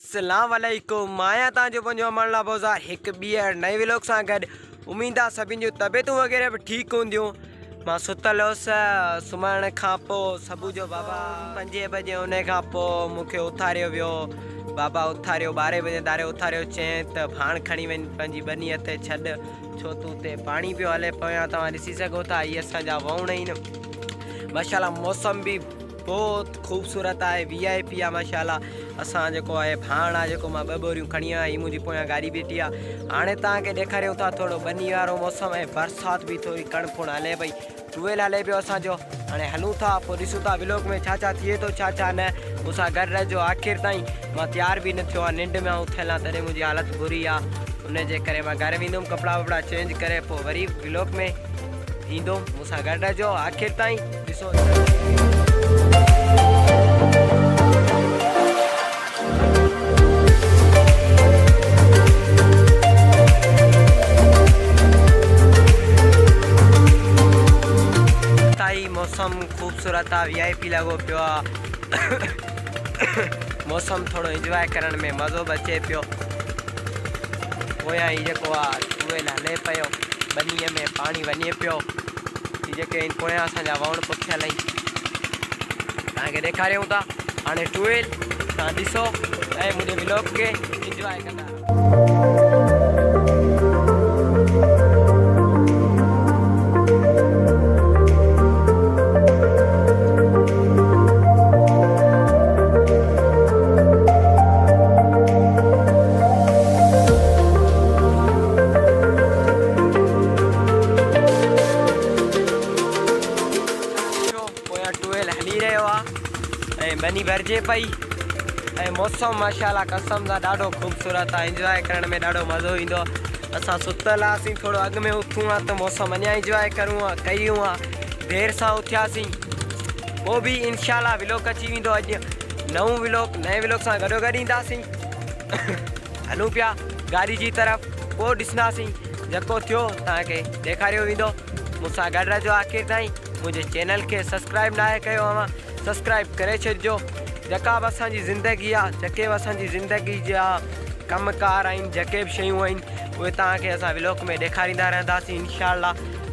अस्सलाम वालेकुम माया तव्हांजो पंहिंजो अमरला बोज़ार हिकु ॿीहर नए व्लॉग सां गॾु। उम्मीद आहे सभिनि जूं तबियतूं वग़ैरह बि ठीकु हूंदियूं। मां सुतल हुअसि सुम्हण खां पोइ सुबुह जो बाबा 5 बजे उन खां पोइ मूंखे उथारियो वियो। बाबा उथारियो 12 बजे दारे उथारियो, चयईं त भाण खणी वञ पंहिंजी बनीअ ते छॾ, छो तूं हुते पाणी पियो हले पियो। तव्हां ॾिसी सघो था इहे असांजा वण आहिनि। माशाल्लाह मौसम भी बहुत खूबसूरत है, VIP आहे माशाल्लाह। असां जेको आहे भाण आहे जेको मां 2 बोरियूं खणी आहियां, हीअ मुंहिंजी पोयां गाड़ी बीठी आहे। हाणे तव्हांखे ॾेखारियूं था थोरो बनी वारो मौसम ऐं बरसाति भी थोरी कणफुण हले पई, टुवेल हले पियो असांजो। हाणे हलूं था, पोइ ॾिसूं था व्लॉग में छा छा थिए थो छा छा न। मूंसां गॾु रहिजो आख़िर ताईं। मां तयार भी न थियो आहे, निंड में उथियल आहे, तॾहिं मुंहिंजी हालत बुरी आहे। उनजे करे मां घर वेंदुमि, कपिड़ा वपड़ा चेंज करे पोइ वरी व्लॉग में ईंदुमि। मूंसां गॾु रहिजो आख़िर ताईं, ॾिसो। मौसम खूबसूरत है, VIP लगो पियो आहे। मौसम थोड़ो इंजॉय करण में मज़ो बचे पियो। पोयां ही जेको आहे टुवेल हले पियो, बनीअ में पानी वञे पियो। ही जेके आहिनि पोयां असांजा वण पुठियल आहिनि, तव्हांखे ॾेखारियूं था। हाणे टुवेल तव्हां ॾिसो ऐं मुंहिंजे व्लॉग खे इंजॉय कंदा। बनी भरजे पई ऐं मौसम माशाल्लाह कसम सां ॾाढो खूबसूरत आहे। इंजॉय करण में ॾाढो मज़ो ईंदो। असां सुतल हुआसीं, थोरो अॻु में उथूं आहे त मौसम अञा इंजॉय कयूं आहे। देर सां उथियासीं, पोइ बि इंशाल्लाह व्लॉग अची वेंदो। अॼु नए व्लॉग सां गॾोगॾु ईंदासीं। हलूं पिया गाड़ी जी तरफ़, पोइ ॾिसंदासीं जेको थियो तव्हांखे ॾेखारियो वेंदो। मूंसां गॾु रहिजो आख़िर ताईं। मुंहिंजे चैनल खे सब्सक्राइब न कयो अवां, सब्सक्राइब करे छॾिजो। जेका बि असांजी ज़िंदगी आहे, जेके बि असांजी ज़िंदगी जा कमकार आहिनि, जेके बि शयूं आहिनि, उहे तव्हांखे असां व्लॉग में ॾेखारींदा रहंदासीं इंशाल्लाह।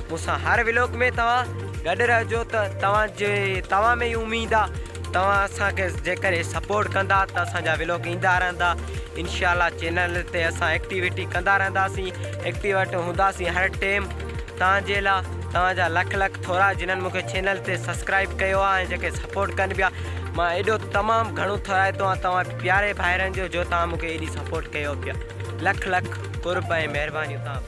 मूंसां हर व्लॉग में तव्हां गॾु रहिजो त तव्हां में ई उमेद आहे। तव्हां असांखे जेकॾहिं सपोर्ट कंदा त असांजा व्लॉग ईंदा रहंदा इंशाल्लाह। चैनल ते असां एक्टिविटी कंदा रहंदासीं, एक्टिवेट हूंदासीं हर टाइम तव्हांजे लाइ। तव्हांजा लख लख थोरा जिन्हनि मूंखे चैनल ते सब्सक्राइब कयो आहे ऐं जेके सपोर्ट कनि पिया। मां एॾो तमामु घणो ठाराहितो आहे तव्हां प्यारे भाइरनि जो तव्हां मूंखे एॾी सपोर्ट कयो पिया। लख लख कुर्ब ऐं महिरबानियूं तव्हां।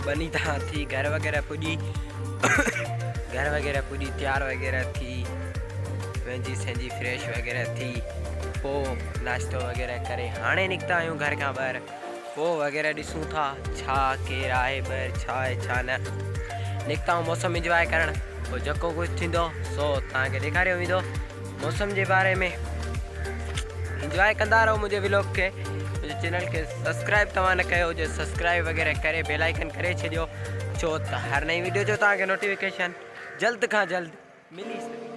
बनी थी घर वगैरह पुजी तैयार वगैरह थी, वेंजी सेंजी फ्रेश वगैरह थी, पोइ नाश्तो वगैरह करे हाणे निकिता आहियूं घर खां ॿाहिरि। पोइ वगैरह ॾिसूं था छा केरु आहे ॿाहिरि, छा आहे छा न। निकिता आहियूं मौसम इंजॉय करणु। पोइ जेको कुझु थींदो सो तव्हांखे ॾेखारियो वेंदो। मौसम जे बारे में इंजॉय कंदा रहो मुंहिंजे व्लॉग खे। मुंहिंजे चैनल के सब्सक्राइब तव्हां न कयो हुजे सब्सक्राइब वगैरह करे बेल आइकन करे छॾियो छो त हर नई वीडियो जो तव्हांखे नोटिफिकेशन जल्द खां जल्द मिली सघे।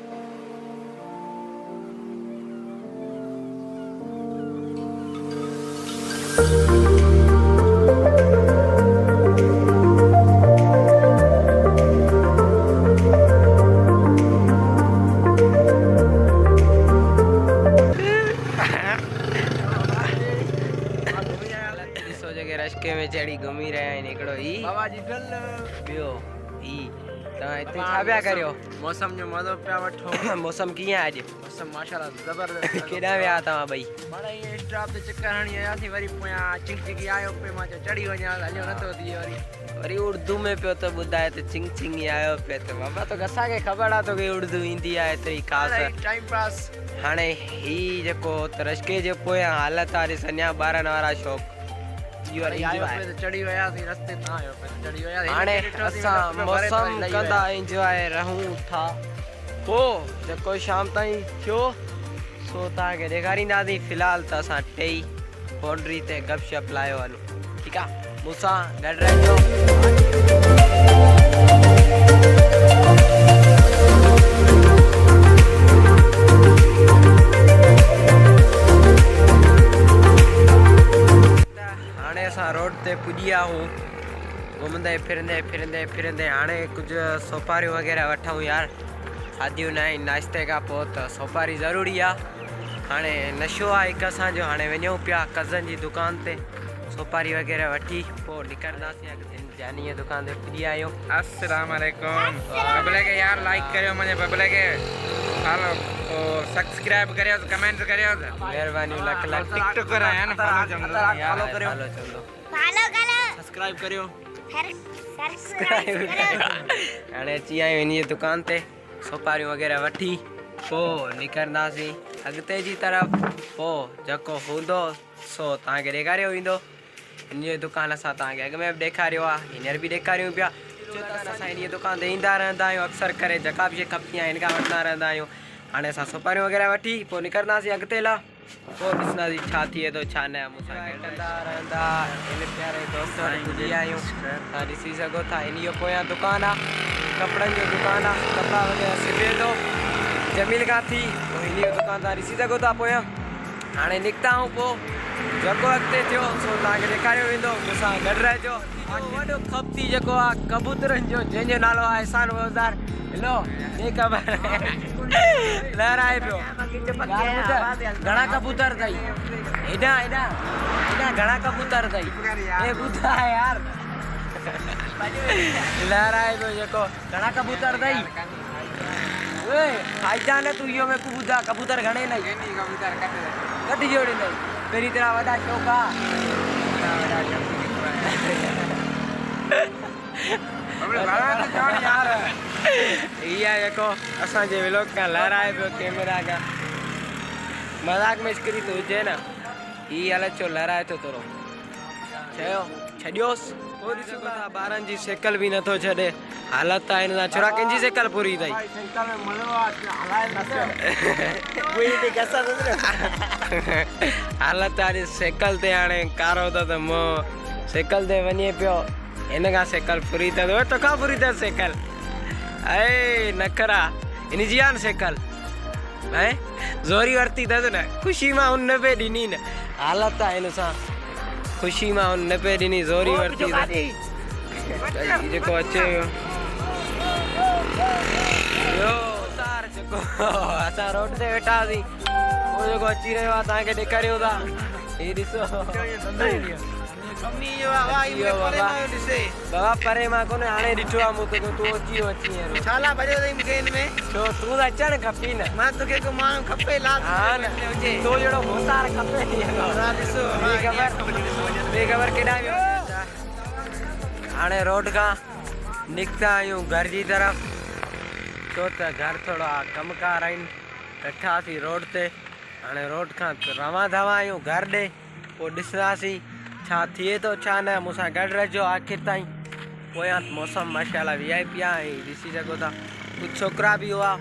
रश्के में चढ़ी घूमी रहा है निकड़ो ई बाबा जी ढल बियो ई ता इते छा पिया करियो मौसम जो मज़ो पिया वठो मौसम कीअं आहे अॼु मौसम माशाल्लाह ज़बरदस्त केॾा विया तव्हां ॿई बड़ा ये स्टॉप ते चक्कर हणी आयासीं वरी पोयां चिंग चिंगी आयो पे मां चढ़ी वञा हलियो नथो थिए वरी उर्दू में पियो त ॿुधाए त चिंग चिंगी आयो पे त बाबा तो असांखे ख़बर आहे तोखे उर्दू ईंदी आहे एतिरी ख़ासि टाइम पास हाणे ही जेको त रश्के जे पोयां हालत आहे ॾिस अञा ॿारनि वारा शौक़ चढ़ी वया थी रस्ते ना आयो पे चढ़ी वया हाणे असां मौसम कंदा एंजॉय रहूं था पो जेको शाम ताईं थियो सो तव्हांखे ॾेखारींदासीं फ़िलहाल त असां टेई बाउंड्री ते गपशप लायो हलूं ठीकु आहे मूंसां गॾु रहिजो। रोड ते पुॼिया हूँ घुमंदे फिरंदे हाणे कुछ सोपारियूं वग़ैरह वठूं यार शादियूं न आहिनि नाश्ते खां पोइ त सोपारी ज़रूरी आहे हाणे नशो आहे हिकु असांजो हाणे वञूं पिया कज़न जी दुकान ते सोपारी वग़ैरह वठी पोइ निकिरंदासीं अॻिते जानी जी दुकान ते पुॼी आहियूं। अस्सलाम वालेकुम बबले के यार लाइक करियो मुझे बबले के फॉलो और सब्सक्राइब करियो कमेंट करियो मेहरबानी लख लख टिकटॉकर है ना फॉलो चंदो यार फॉलो करियो फॉलो करो सब्सक्राइब करियो सब्सक्राइब करो हाणे अची आहियूं इन जी दुकान ते सोपारियूं वग़ैरह वठी पोइ निकिरंदासीं अॻिते जी तरफ़ पोइ जेको हूंदो सो तव्हांखे ॾेखारियो वेंदो इन जी दुकान असां तव्हांखे अॻु में बि ॾेखारियो आहे हींअर बि ॾेखारियूं पिया छो त असां इन जी दुकान ते ईंदा रहंदा आहियूं अक्सर करे जेका बि शइ खपंदी आहे हिन खां वठंदा रहंदा आहियूं हाणे असां सोपारियूं वग़ैरह वठी पोइ निकिरंदासीं अॻिते लाइ पोइ ॾिसंदासीं छा थिए थो छा न मूंसां गॾंदा रहंदा इन प्यारे दोस्त वटि पुॼी आहियूं तव्हां ॾिसी सघो था इन जो पोयां दुकानु आहे कपिड़नि जो दुकानु आहे कपिड़ा वग़ैरह सिबे थो जमील खां थी पोइ हिन जो दुकान तव्हां ॾिसी सघो था पोयां हाणे निकिता आहियूं पोइ जेको अॻिते थियो सो तव्हांखे ॾेखारियो वेंदो मूंसां गॾु रहिजो। वॾो खपती जेको आहे कबूतरनि जो जंहिंजो नालो आहे एहसान वज़ार हेलो हे ख़बर लहराए पियो घणा कबूतर अथई हेॾा हेॾा हेॾा घणा कबूतर अथई हे ॿुधाए यार लहराए पियो जेको घणा कबूतर अथई ओए खाइजा न तूं इहो में को ॿुधा कबूतर घणे न कॾहिं जोड़ी अथई पहिरीं तरह वॾा शौक़ इहा जेको असांजे व्लॉग खां लहराए पियो कैमरा खां मज़ाक में किरी थो हुजे न हीअ हल छो लहराए थो थोरो चयो छॾियोसि पोइ ॾिसो था ॿारनि जी साइकिल बि नथो छॾे हालत आहे हिन सां छोरा कंहिंजी साइकिल पूरी अथई हालत आहे साइकिल ते हाणे कारो अथव त मोह साइकिल ते वञे पियो हिन खां साइकिल पूरी अथव तोखां पूरी अथसि साइकिल ऐं नखरा हिन जी आहे न साइकिल ऐं ज़ोरी वरिती अथसि न ख़ुशी मां हुन पे ॾिनी न हालत आहे हिन सां ख़ुशी मां हुन न पे ॾिनी ज़ोरी वरिती जेको अचे जेको असां रोड ते वेठा हुआसीं उहो जेको अची रहियो आहे तव्हांखे ॾेखारियो था हीअ ॾिसो बाबा परे मां कोन्हे हाणे ॾिठो आहे मूंखे तूं अची छाला भॼो अथई मूंखे हिन में छो तूं त अचणु खपी न मां तोखे को माण्हू खपे हा न तो जहिड़ो होतार खपे ख़बर केॾा वियो हाणे रोड खां निकिता आहियूं घर जी तरफ़ छो त घर थोरा कमकार आहिनि वेठासीं रोड ते हाणे रोड खां रवां धवां आहियूं घर ॾे पोइ ॾिसंदासीं छा थिए थो छा न मूंसां गॾु रहिजो आख़िर ताईं पोयां मौसम माशाल्लाह VIP आहे ॾिसी सघो था कुझु छोकिरा बि हुआ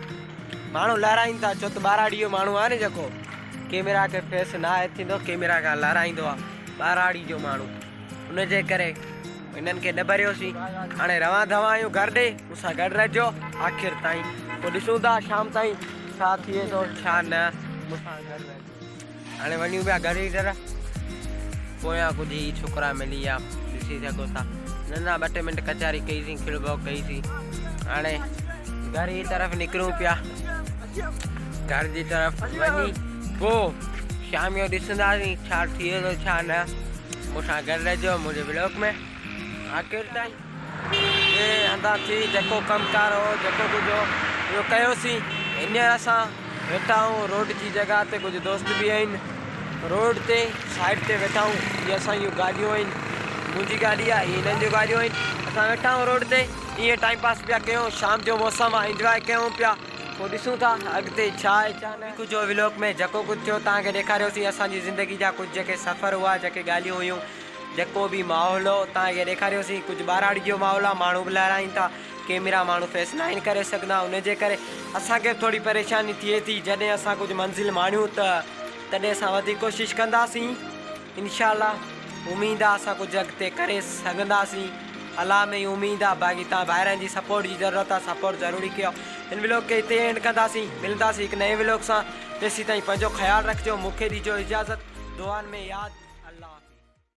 माण्हू लहराइनि था छो त ॿारहां ॾींहं माण्हू आहे न जेको कैमरा खे फेस न आहे थींदो कैमरा खां लहराईंदो आहे ॿाराड़ी जो माण्हू उनजे करे इन्हनि खे न भरियोसीं। हाणे रवां धवां आहियूं घर ॾे, मूंसां गॾु रहिजो आख़िर ताईं, पोइ ॾिसूं था शाम ताईं छा थिए थो छा न। मूंसां गॾु रहिजो। हाणे वञूं पिया घर जी तरफ़। पोयां कुझु ई छोकिरा मिली विया, ॾिसी सघो था। नंढा 2 मिंट कचारी कईसीं, खिलॿो कईसीं। हाणे घर जी तरफ़ निकिरूं पिया। घर जी तरफ़ वञी पोइ शाम जो ॾिसंदासीं छा थिए थो छा न। मूंसां गॾु रहिजो मुंहिंजे ब्लॉग में आख़िर ताईं। हे हंधा थी जेको कमकार हो जेको कुझु हो इहो कयोसीं। हींअर असां वेठा आहियूं रोड जी जॻह ते, कुझु दोस्त बि आहिनि रोड ते साइड ते वेठा आहियूं। इहे असांजियूं गाॾियूं आहिनि, मुंहिंजी गाॾी आहे, इहे हिननि जूं गाॾियूं आहिनि। असां वेठा आहियूं रोड ते, ईअं टाइम पास पिया कयूं, शाम जो मौसम आहे इंजॉय कयूं पिया। पोइ ॾिसूं था अॻिते छा आहे छा न। कुझु व्लॉग में जेको कुझु थियो तव्हांखे ॾेखारियोसीं, असांजी ज़िंदगी जा कुझु जेके सफ़र हुआ, जेके ॻाल्हियूं हुयूं, जेको बि माहौल हो तव्हांखे ॾेखारियोसीं। कुझु ॿाराड़ी जो माहौल आहे, माण्हू बि लहराइनि था, कैमरा माण्हू फेस न आहिनि करे सघंदा, उनजे करे असांखे थोरी परेशानी थिए थी। जॾहिं असां कुझु मंज़िल माणियूं तॾहिं असां वधीक कोशिशि कंदासीं। इंशाअल्लाह उमेदु आहे असां कुझु अॻिते करे सघंदासीं। अलाह में ई उमेदु आहे, बाक़ी तव्हां ॿाहिरनि जी सपोर्ट जी ज़रूरत आहे, सपोर्ट ज़रूरी कयो। हिन व्लॉग खे हिते एंड कंदासीं, मिलंदासीं हिकु नए व्लॉग सां। तेसीं ताईं पंहिंजो ख़्यालु रखिजो, मूंखे ॾिजो इजाज़त, दुआनि में यादि।